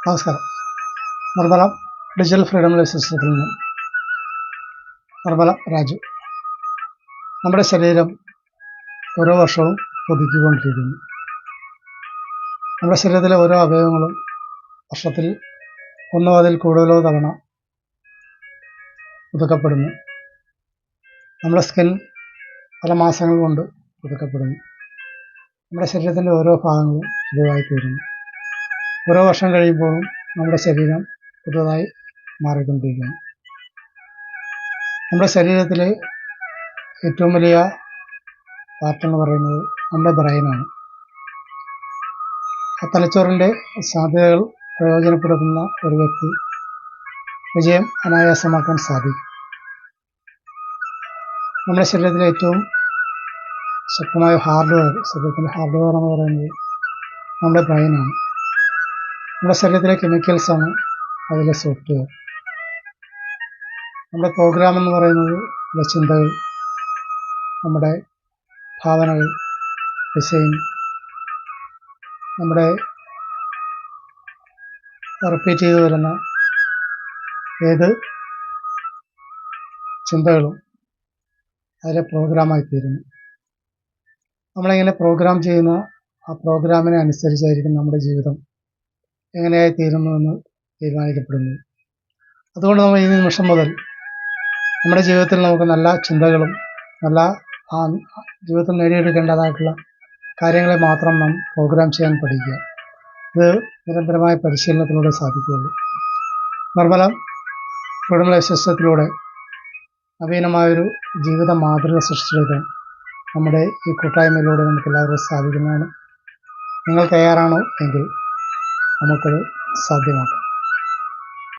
നമസ്കാരം. Nirmala digital freedom സിസ്റ്റത്തിൽ നിന്ന് നിർമ്മല രാജു. നമ്മുടെ ശരീരം ഓരോ വർഷവും പുതുക്കിക്കൊണ്ടിരിക്കുന്നു. നമ്മുടെ ശരീരത്തിലെ ഓരോ അവയവങ്ങളും വർഷത്തിൽ ഒന്നോ അതിൽ കൂടുതലോ തവണ പുതുക്കപ്പെടുന്നു. നമ്മുടെ സ്കിൻ പല മാസങ്ങൾ കൊണ്ട് പുതുക്കപ്പെടുന്നു. നമ്മുടെ ശരീരത്തിൻ്റെ ഓരോ ഭാഗങ്ങളും പുതുതായി തീരുന്നു. ഓരോ വർഷം കഴിയുമ്പോഴും നമ്മുടെ ശരീരം പുതുതായി മാറിക്കൊണ്ടിരിക്കുന്നു. നമ്മുടെ ശരീരത്തിലെ ഏറ്റവും വലിയ പാർട്ടെന്ന് പറയുന്നത് നമ്മുടെ ബ്രെയിനാണ്. ആ തലച്ചോറിൻ്റെ സാധ്യതകൾ പ്രയോജനപ്പെടുത്തുന്ന ഒരു വ്യക്തി വിജയം അനായാസമാക്കാൻ സാധിക്കും. നമ്മുടെ ശരീരത്തിലെ ഏറ്റവും ശക്തമായ ശരീരത്തിൻ്റെ ഹാർഡ്വെയർ എന്ന് പറയുന്നത് നമ്മുടെ ബ്രെയിനാണ്. നമ്മുടെ ശരീരത്തിലെ കെമിക്കൽസാണ് അതിലെ സോഫ്റ്റ്വെയർ. നമ്മുടെ പ്രോഗ്രാം എന്ന് പറയുന്നത് നമ്മുടെ ചിന്തകൾ, നമ്മുടെ ഭാവനകൾ, ഡിസൈൻ, നമ്മുടെ റിപ്പീറ്റ് ചെയ്തു വരുന്ന ഏത് ചിന്തകളും അതിലെ പ്രോഗ്രാമായി തീരുന്നു. നമ്മളിങ്ങനെ പ്രോഗ്രാം ചെയ്യുന്ന ആ പ്രോഗ്രാമിനെ അനുസരിച്ചായിരിക്കും നമ്മുടെ ജീവിതം എങ്ങനെയായി തീരുന്നു എന്ന് തീരുമാനിക്കപ്പെടുന്നു. അതുകൊണ്ട് നമ്മൾ ഈ നിമിഷം മുതൽ നമ്മുടെ ജീവിതത്തിൽ നമുക്ക് നല്ല ചിന്തകളും നല്ല ജീവിതത്തിൽ നേടിയെടുക്കേണ്ടതായിട്ടുള്ള കാര്യങ്ങളെ മാത്രം നാം പ്രോഗ്രാം ചെയ്യാൻ പഠിക്കുക. ഇത് നിരന്തരമായ പരിശീലനത്തിലൂടെ സാധിക്കുകയുള്ളൂ. നിർമ്മല ഫ്രീഡം സിസ്റ്റത്തിലൂടെ നവീനമായൊരു ജീവിത മാതൃക സൃഷ്ടിച്ചെടുക്കാൻ നമ്മുടെ ഈ കൂട്ടായ്മയിലൂടെ നമുക്ക് എല്ലാവർക്കും സാധിക്കുന്നതാണ്. നിങ്ങൾ തയ്യാറാണോ എങ്കിൽ നമുക്കത് സാധ്യമാക്കാം.